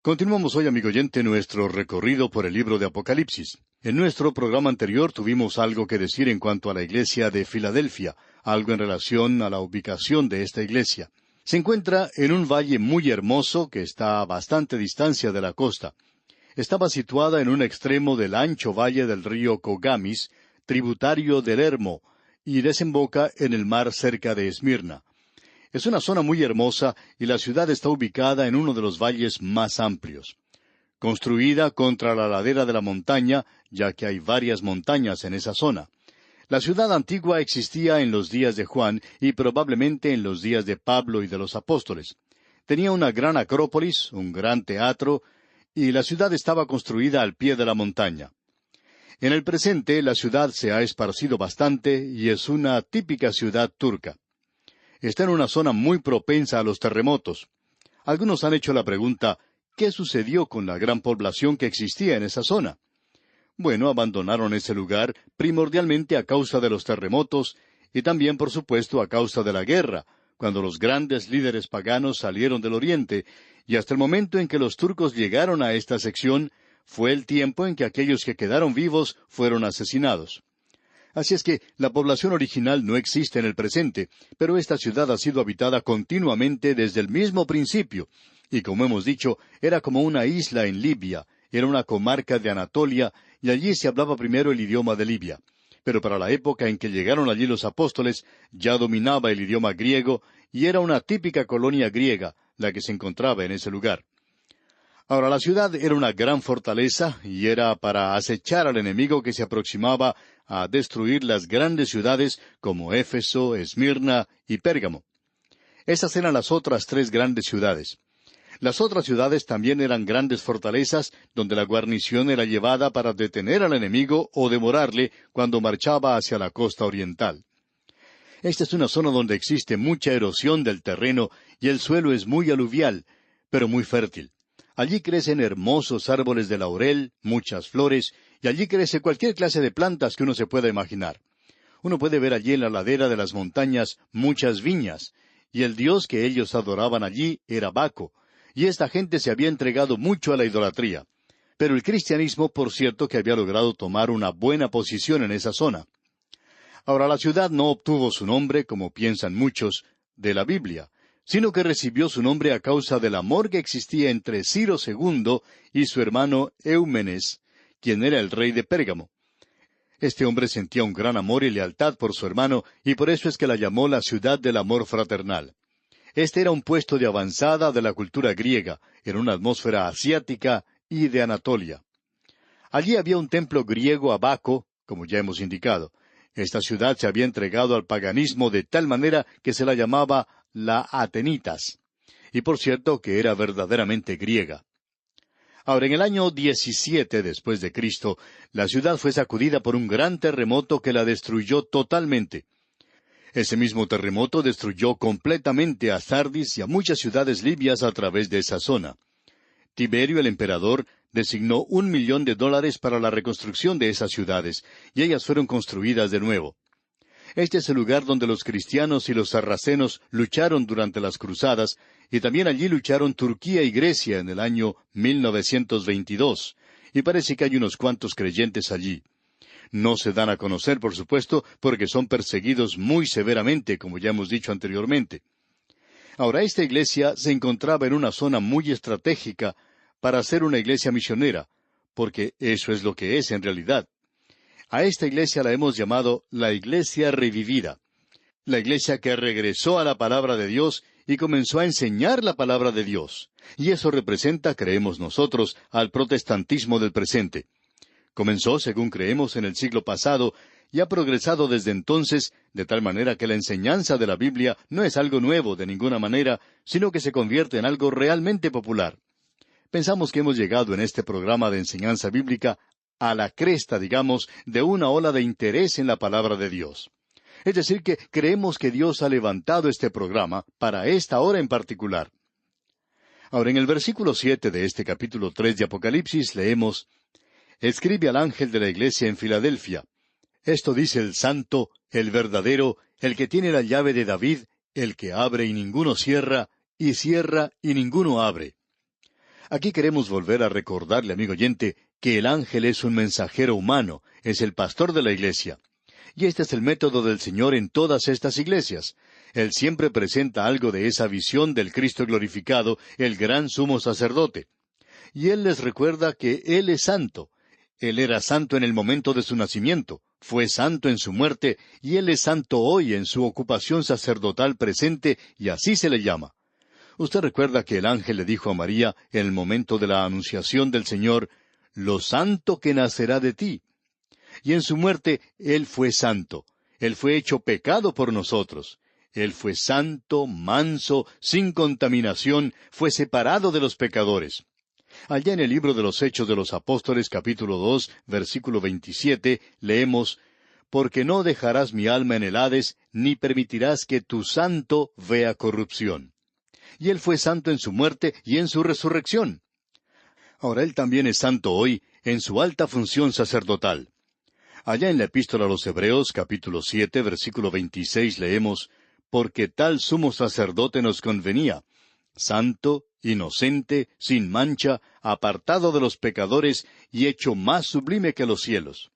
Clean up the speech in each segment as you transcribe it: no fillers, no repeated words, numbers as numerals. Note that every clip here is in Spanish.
Continuamos hoy, amigo oyente, nuestro recorrido por el libro de Apocalipsis. En nuestro programa anterior tuvimos algo que decir en cuanto a la iglesia de Filadelfia, algo en relación a la ubicación de esta iglesia. Se encuentra en un valle muy hermoso que está a bastante distancia de la costa. Estaba situada en un extremo del ancho valle del río Cogamis, tributario del Hermo, y desemboca en el mar cerca de Esmirna. Es una zona muy hermosa y la ciudad está ubicada en uno de los valles más amplios. Construida contra la ladera de la montaña, ya que hay varias montañas en esa zona. La ciudad antigua existía en los días de Juan y probablemente en los días de Pablo y de los apóstoles. Tenía una gran acrópolis, un gran teatro, y la ciudad estaba construida al pie de la montaña. En el presente, la ciudad se ha esparcido bastante y es una típica ciudad turca. Está en una zona muy propensa a los terremotos. Algunos han hecho la pregunta, ¿qué sucedió con la gran población que existía en esa zona? Bueno, abandonaron ese lugar primordialmente a causa de los terremotos y también, por supuesto, a causa de la guerra, cuando los grandes líderes paganos salieron del oriente, y hasta el momento en que los turcos llegaron a esta sección, fue el tiempo en que aquellos que quedaron vivos fueron asesinados. Así es que la población original no existe en el presente, pero esta ciudad ha sido habitada continuamente desde el mismo principio, y como hemos dicho, era como una isla en Libia, era una comarca de Anatolia, y allí se hablaba primero el idioma de Libia. Pero para la época en que llegaron allí los apóstoles, ya dominaba el idioma griego, y era una típica colonia griega, la que se encontraba en ese lugar. Ahora, la ciudad era una gran fortaleza y era para acechar al enemigo que se aproximaba a destruir las grandes ciudades como Éfeso, Esmirna y Pérgamo. Esas eran las otras tres grandes ciudades. Las otras ciudades también eran grandes fortalezas donde la guarnición era llevada para detener al enemigo o demorarle cuando marchaba hacia la costa oriental. Esta es una zona donde existe mucha erosión del terreno y el suelo es muy aluvial, pero muy fértil. Allí crecen hermosos árboles de laurel, muchas flores, y allí crece cualquier clase de plantas que uno se pueda imaginar. Uno puede ver allí en la ladera de las montañas muchas viñas, y el dios que ellos adoraban allí era Baco, y esta gente se había entregado mucho a la idolatría. Pero el cristianismo, por cierto, que había logrado tomar una buena posición en esa zona. Ahora, la ciudad no obtuvo su nombre, como piensan muchos, de la Biblia, sino que recibió su nombre a causa del amor que existía entre Ciro II y su hermano Eumenes, quien era el rey de Pérgamo. Este hombre sentía un gran amor y lealtad por su hermano, y por eso es que la llamó la ciudad del amor fraternal. Este era un puesto de avanzada de la cultura griega, en una atmósfera asiática y de Anatolia. Allí había un templo griego a Baco, como ya hemos indicado. Esta ciudad se había entregado al paganismo de tal manera que se la llamaba la Atenitas. Y por cierto que era verdaderamente griega. Ahora, en el año 17 después de Cristo, la ciudad fue sacudida por un gran terremoto que la destruyó totalmente. Ese mismo terremoto destruyó completamente a Sardis y a muchas ciudades libias a través de esa zona. Tiberio, el emperador, designó $1,000,000 para la reconstrucción de esas ciudades, y ellas fueron construidas de nuevo. Este es el lugar donde los cristianos y los sarracenos lucharon durante las cruzadas, y también allí lucharon Turquía y Grecia en el año 1922, y parece que hay unos cuantos creyentes allí. No se dan a conocer, por supuesto, porque son perseguidos muy severamente, como ya hemos dicho anteriormente. Ahora, esta iglesia se encontraba en una zona muy estratégica para ser una iglesia misionera, porque eso es lo que es en realidad. A esta iglesia la hemos llamado la Iglesia Revivida, la iglesia que regresó a la palabra de Dios y comenzó a enseñar la palabra de Dios. Y eso representa, creemos nosotros, al protestantismo del presente. Comenzó, según creemos, en el siglo pasado y ha progresado desde entonces, de tal manera que la enseñanza de la Biblia no es algo nuevo de ninguna manera, sino que se convierte en algo realmente popular. Pensamos que hemos llegado en este programa de enseñanza bíblica a la cresta, digamos, de una ola de interés en la palabra de Dios. Es decir, que creemos que Dios ha levantado este programa para esta hora en particular. Ahora, en el versículo 7 de este capítulo 3 de Apocalipsis leemos: Escribe al ángel de la iglesia en Filadelfia. Esto dice el santo, el verdadero, el que tiene la llave de David, el que abre y ninguno cierra, y cierra y ninguno abre. Aquí queremos volver a recordarle, amigo oyente, que el ángel es un mensajero humano, es el pastor de la iglesia. Y este es el método del Señor en todas estas iglesias. Él siempre presenta algo de esa visión del Cristo glorificado, el gran sumo sacerdote. Y Él les recuerda que Él es santo. Él era santo en el momento de su nacimiento, fue santo en su muerte, y Él es santo hoy en su ocupación sacerdotal presente, y así se le llama. Usted recuerda que el ángel le dijo a María, en el momento de la anunciación del Señor, «Lo santo que nacerá de ti». Y en su muerte, Él fue santo. Él fue hecho pecado por nosotros. Él fue santo, manso, sin contaminación, fue separado de los pecadores. Allá en el libro de los Hechos de los Apóstoles, capítulo 2, versículo 27, leemos, «Porque no dejarás mi alma en el Hades, ni permitirás que tu santo vea corrupción». Y Él fue santo en su muerte y en su resurrección. Ahora Él también es santo hoy, en su alta función sacerdotal. Allá en la Epístola a los Hebreos, capítulo 7, versículo 26, leemos, «Porque tal sumo sacerdote nos convenía, santo, inocente, sin mancha, apartado de los pecadores y hecho más sublime que los cielos».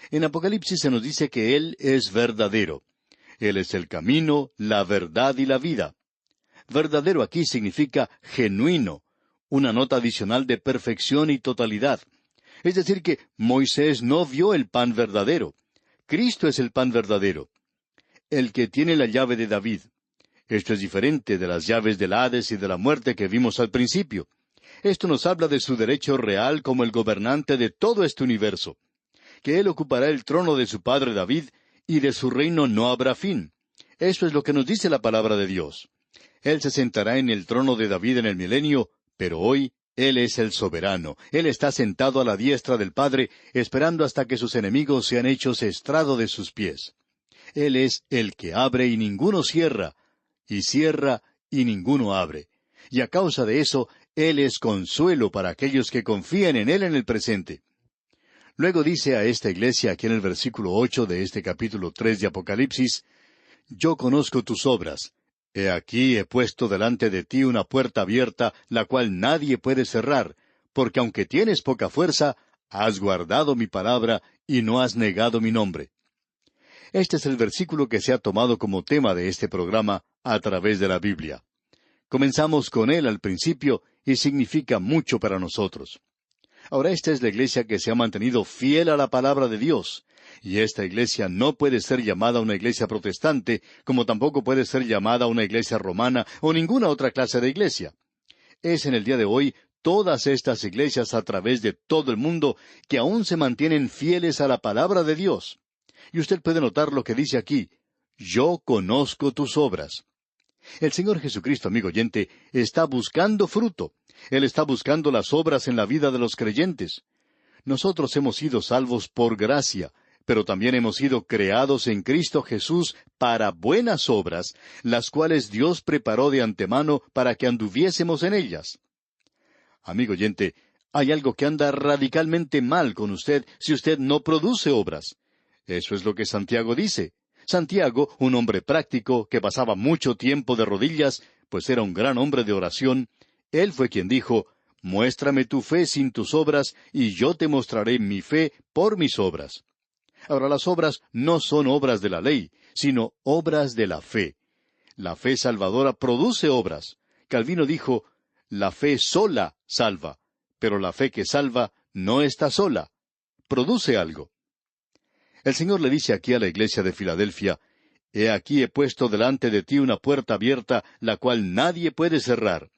En Apocalipsis se nos dice que Él es verdadero. Él es el camino, la verdad y la vida. Verdadero aquí significa genuino, una nota adicional de perfección y totalidad. Es decir, que Moisés no vio el pan verdadero. Cristo es el pan verdadero. El que tiene la llave de David. Esto es diferente de las llaves del Hades y de la muerte que vimos al principio. Esto nos habla de su derecho real como el gobernante de todo este universo. Que Él ocupará el trono de su padre David, y de su reino no habrá fin. Eso es lo que nos dice la palabra de Dios. Él se sentará en el trono de David en el milenio, pero hoy Él es el soberano. Él está sentado a la diestra del Padre, esperando hasta que sus enemigos sean hechos estrado de sus pies. Él es el que abre y ninguno cierra, y cierra y ninguno abre. Y a causa de eso, Él es consuelo para aquellos que confían en Él en el presente. Luego dice a esta iglesia aquí en el versículo 8 de este capítulo 3 de Apocalipsis, «Yo conozco tus obras. He aquí he puesto delante de ti una puerta abierta, la cual nadie puede cerrar, porque aunque tienes poca fuerza, has guardado mi palabra y no has negado mi nombre». Este es el versículo que se ha tomado como tema de este programa a través de la Biblia. Comenzamos con él al principio y significa mucho para nosotros. Ahora esta es la iglesia que se ha mantenido fiel a la palabra de Dios. Y esta iglesia no puede ser llamada una iglesia protestante, como tampoco puede ser llamada una iglesia romana o ninguna otra clase de iglesia. Es en el día de hoy todas estas iglesias a través de todo el mundo que aún se mantienen fieles a la palabra de Dios. Y usted puede notar lo que dice aquí, «Yo conozco tus obras». El Señor Jesucristo, amigo oyente, está buscando fruto. Él está buscando las obras en la vida de los creyentes. Nosotros hemos sido salvos por gracia, pero también hemos sido creados en Cristo Jesús para buenas obras, las cuales Dios preparó de antemano para que anduviésemos en ellas. Amigo oyente, hay algo que anda radicalmente mal con usted si usted no produce obras. Eso es lo que Santiago dice. Santiago, un hombre práctico que pasaba mucho tiempo de rodillas, pues era un gran hombre de oración, él fue quien dijo, «Muéstrame tu fe sin tus obras, y yo te mostraré mi fe por mis obras». Ahora, las obras no son obras de la ley, sino obras de la fe. La fe salvadora produce obras. Calvino dijo, «La fe sola salva», pero la fe que salva no está sola. Produce algo. El Señor le dice aquí a la iglesia de Filadelfia, «He aquí he puesto delante de ti una puerta abierta, la cual nadie puede cerrar».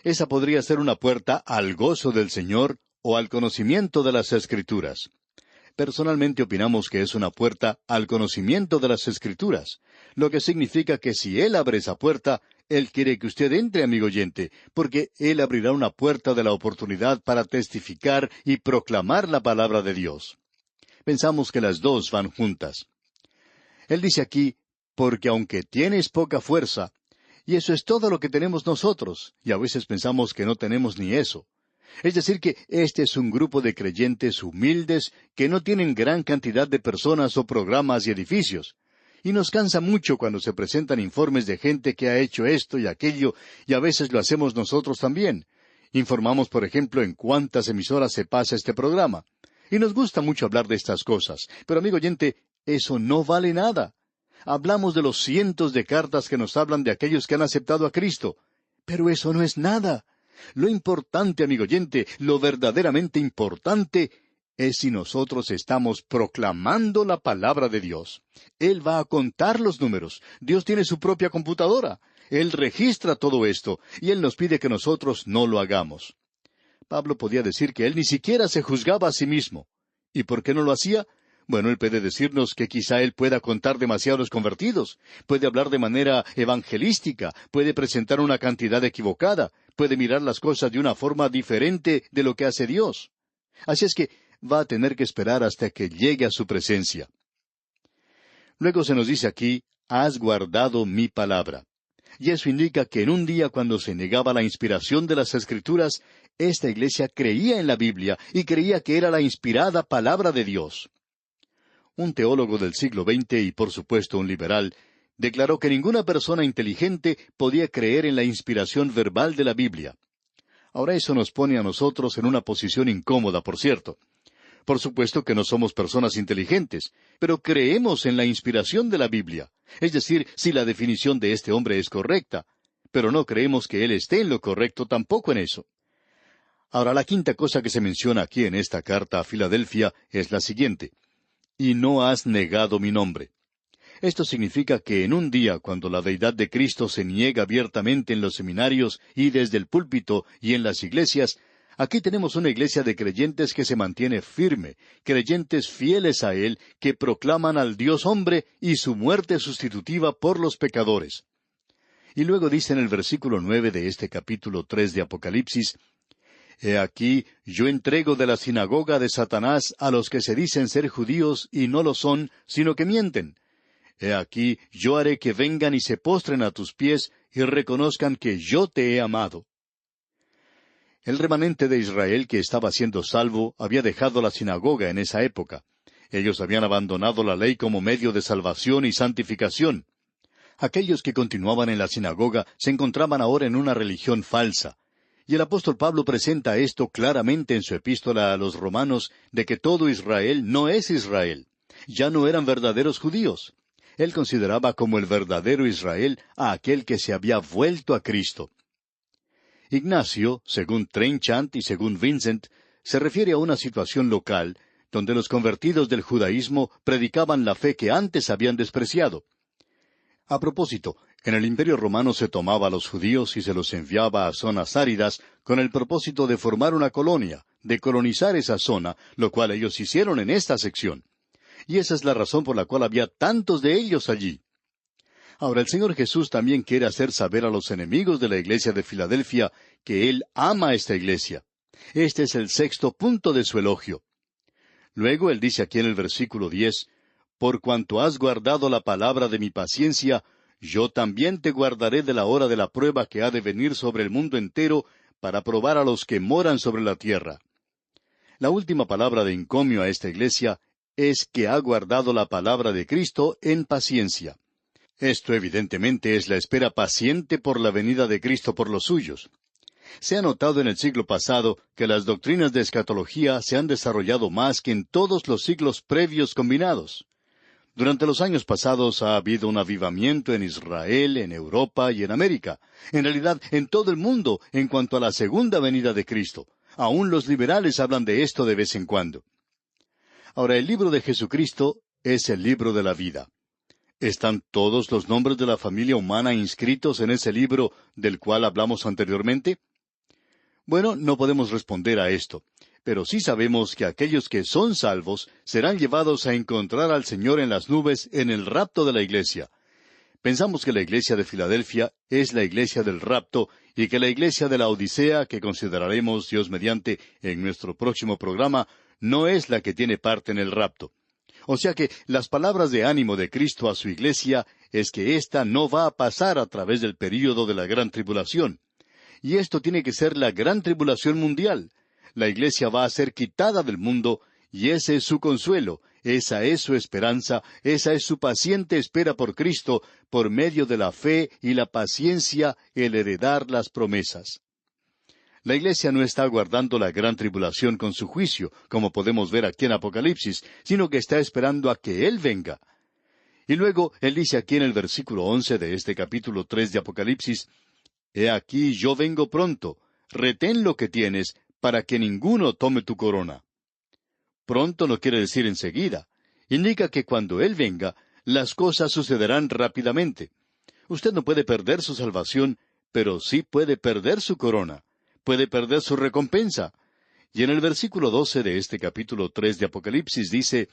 Esa podría ser una puerta al gozo del Señor o al conocimiento de las Escrituras. Personalmente opinamos que es una puerta al conocimiento de las Escrituras, lo que significa que si Él abre esa puerta, Él quiere que usted entre, amigo oyente, porque Él abrirá una puerta de la oportunidad para testificar y proclamar la palabra de Dios. Pensamos que las dos van juntas. Él dice aquí, «Porque aunque tienes poca fuerza», y eso es todo lo que tenemos nosotros, y a veces pensamos que no tenemos ni eso. Es decir, que este es un grupo de creyentes humildes que no tienen gran cantidad de personas o programas y edificios. Y nos cansa mucho cuando se presentan informes de gente que ha hecho esto y aquello, y a veces lo hacemos nosotros también. Informamos, por ejemplo, en cuántas emisoras se pasa este programa. Y nos gusta mucho hablar de estas cosas. Pero, amigo oyente, eso no vale nada. Hablamos de los cientos de cartas que nos hablan de aquellos que han aceptado a Cristo. Pero eso no es nada. Lo importante, amigo oyente, lo verdaderamente importante, es si nosotros estamos proclamando la palabra de Dios. Él va a contar los números. Dios tiene su propia computadora. Él registra todo esto, y Él nos pide que nosotros no lo hagamos. Pablo podía decir que él ni siquiera se juzgaba a sí mismo. ¿Y por qué no lo hacía? Bueno, él puede decirnos que quizá él pueda contar demasiados convertidos, puede hablar de manera evangelística, puede presentar una cantidad equivocada, puede mirar las cosas de una forma diferente de lo que hace Dios. Así es que va a tener que esperar hasta que llegue a su presencia. Luego se nos dice aquí, has guardado mi palabra. Y eso indica que en un día cuando se negaba la inspiración de las Escrituras, esta iglesia creía en la Biblia y creía que era la inspirada palabra de Dios. Un teólogo del siglo XX y por supuesto un liberal, declaró que ninguna persona inteligente podía creer en la inspiración verbal de la Biblia. Ahora eso nos pone a nosotros en una posición incómoda, por cierto. Por supuesto que no somos personas inteligentes, pero creemos en la inspiración de la Biblia. Es decir, si la definición de este hombre es correcta, pero no creemos que él esté en lo correcto tampoco en eso. Ahora, la quinta cosa que se menciona aquí en esta carta a Filadelfia es la siguiente: y no has negado mi nombre. Esto significa que en un día cuando la deidad de Cristo se niega abiertamente en los seminarios y desde el púlpito y en las iglesias, aquí tenemos una iglesia de creyentes que se mantiene firme, creyentes fieles a Él, que proclaman al Dios hombre y su muerte sustitutiva por los pecadores. Y luego dice en el versículo 9 de este capítulo 3 de Apocalipsis, He aquí, yo entrego de la sinagoga de Satanás a los que se dicen ser judíos y no lo son, sino que mienten. He aquí, yo haré que vengan y se postren a tus pies y reconozcan que yo te he amado. El remanente de Israel que estaba siendo salvo había dejado la sinagoga en esa época. Ellos habían abandonado la ley como medio de salvación y santificación. Aquellos que continuaban en la sinagoga se encontraban ahora en una religión falsa. Y el apóstol Pablo presenta esto claramente en su epístola a los romanos, de que todo Israel no es Israel. Ya no eran verdaderos judíos. Él consideraba como el verdadero Israel a aquel que se había vuelto a Cristo. Ignacio, según Trenchant y según Vincent, se refiere a una situación local, donde los convertidos del judaísmo predicaban la fe que antes habían despreciado. A propósito, en el Imperio Romano se tomaba a los judíos y se los enviaba a zonas áridas con el propósito de formar una colonia, de colonizar esa zona, lo cual ellos hicieron en esta sección. Y esa es la razón por la cual había tantos de ellos allí. Ahora, el Señor Jesús también quiere hacer saber a los enemigos de la iglesia de Filadelfia que Él ama a esta iglesia. Este es el sexto punto de su elogio. Luego Él dice aquí en el versículo 10, Por cuanto has guardado la palabra de mi paciencia, yo también te guardaré de la hora de la prueba que ha de venir sobre el mundo entero para probar a los que moran sobre la tierra. La última palabra de encomio a esta iglesia es que ha guardado la palabra de Cristo en paciencia. Esto evidentemente es la espera paciente por la venida de Cristo por los suyos. Se ha notado en el siglo pasado que las doctrinas de escatología se han desarrollado más que en todos los siglos previos combinados. Durante los años pasados ha habido un avivamiento en Israel, en Europa y en América, en realidad en todo el mundo en cuanto a la segunda venida de Cristo. Aún los liberales hablan de esto de vez en cuando. Ahora, el libro de Jesucristo es el libro de la vida. ¿Están todos los nombres de la familia humana inscritos en ese libro del cual hablamos anteriormente? Bueno, no podemos responder a esto, pero sí sabemos que aquellos que son salvos serán llevados a encontrar al Señor en las nubes en el rapto de la iglesia. Pensamos que la iglesia de Filadelfia es la iglesia del rapto y que la iglesia de la Odisea, que consideraremos Dios mediante en nuestro próximo programa, no es la que tiene parte en el rapto. O sea que las palabras de ánimo de Cristo a su iglesia es que ésta no va a pasar a través del período de la gran tribulación. Y esto tiene que ser la gran tribulación mundial. La iglesia va a ser quitada del mundo, y ese es su consuelo, esa es su esperanza, esa es su paciente espera por Cristo, por medio de la fe y la paciencia, el heredar las promesas. La iglesia no está aguardando la gran tribulación con su juicio, como podemos ver aquí en Apocalipsis, sino que está esperando a que Él venga. Y luego, Él dice aquí en el versículo 11 de este capítulo 3 de Apocalipsis, «He aquí yo vengo pronto, retén lo que tienes, para que ninguno tome tu corona». Pronto no quiere decir enseguida. Indica que cuando Él venga, las cosas sucederán rápidamente. Usted no puede perder su salvación, pero sí puede perder su corona. Puede perder su recompensa. Y en el versículo 12 de este capítulo 3 de Apocalipsis dice,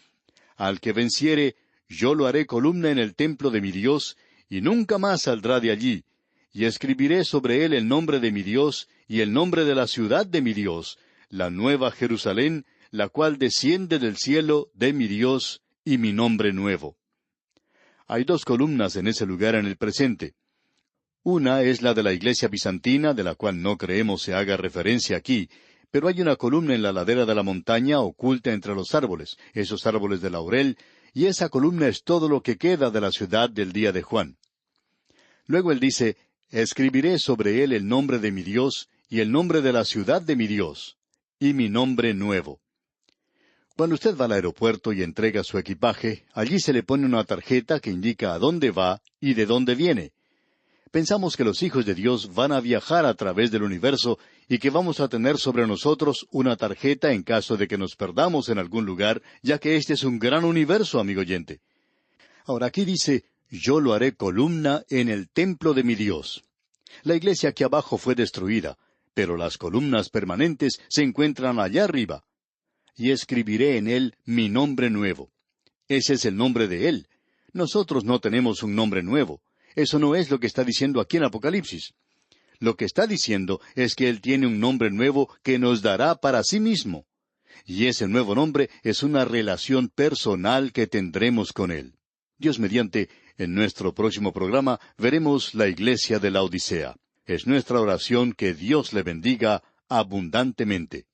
«Al que venciere, yo lo haré columna en el templo de mi Dios, y nunca más saldrá de allí. Y escribiré sobre él el nombre de mi Dios, y el nombre de la ciudad de mi Dios, la nueva Jerusalén, la cual desciende del cielo de mi Dios, y mi nombre nuevo». Hay dos columnas en ese lugar en el presente. Una es la de la iglesia bizantina, de la cual no creemos se haga referencia aquí, pero hay una columna en la ladera de la montaña oculta entre los árboles, esos árboles de laurel, y esa columna es todo lo que queda de la ciudad del día de Juan. Luego él dice, «Escribiré sobre él el nombre de mi Dios, y el nombre de la ciudad de mi Dios, y mi nombre nuevo». Cuando usted va al aeropuerto y entrega su equipaje, allí se le pone una tarjeta que indica a dónde va y de dónde viene. Pensamos que los hijos de Dios van a viajar a través del universo y que vamos a tener sobre nosotros una tarjeta en caso de que nos perdamos en algún lugar, ya que este es un gran universo, amigo oyente. Ahora aquí dice, «Yo lo haré columna en el templo de mi Dios». La iglesia aquí abajo fue destruida, pero las columnas permanentes se encuentran allá arriba. «Y escribiré en él mi nombre nuevo». Ese es el nombre de Él. Nosotros no tenemos un nombre nuevo. Eso no es lo que está diciendo aquí en Apocalipsis. Lo que está diciendo es que Él tiene un nombre nuevo que nos dará para sí mismo. Y ese nuevo nombre es una relación personal que tendremos con Él. Dios mediante, en nuestro próximo programa veremos la iglesia de la Odisea. Es nuestra oración que Dios le bendiga abundantemente.